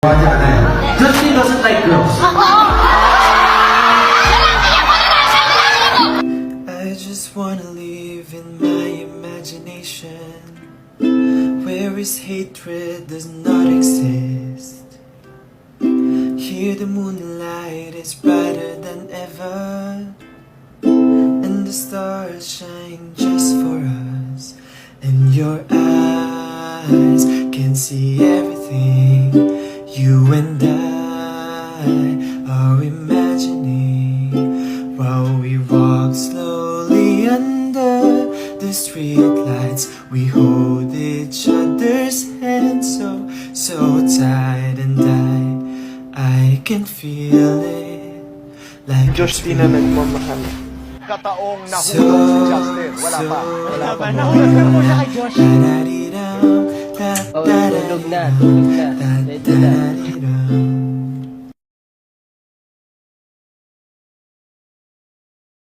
좋아하지 않아요. Justin doesn't like girls. I just wanna live in my imagination, where his hatred does not exist. Here the moonlight is brighter than ever, and the stars shine just for us. And your eyes can see everything you and I are imagining, while we walk slowly under the streetlights. We hold each other's hands so tight, and I can feel it like Diyos di na nagmamahal. Kataong nahulog si Justin. Wala pa. Nahulog mo siya kay Josh. da-da-dee-dam, Oh, tulog na. Tulog na.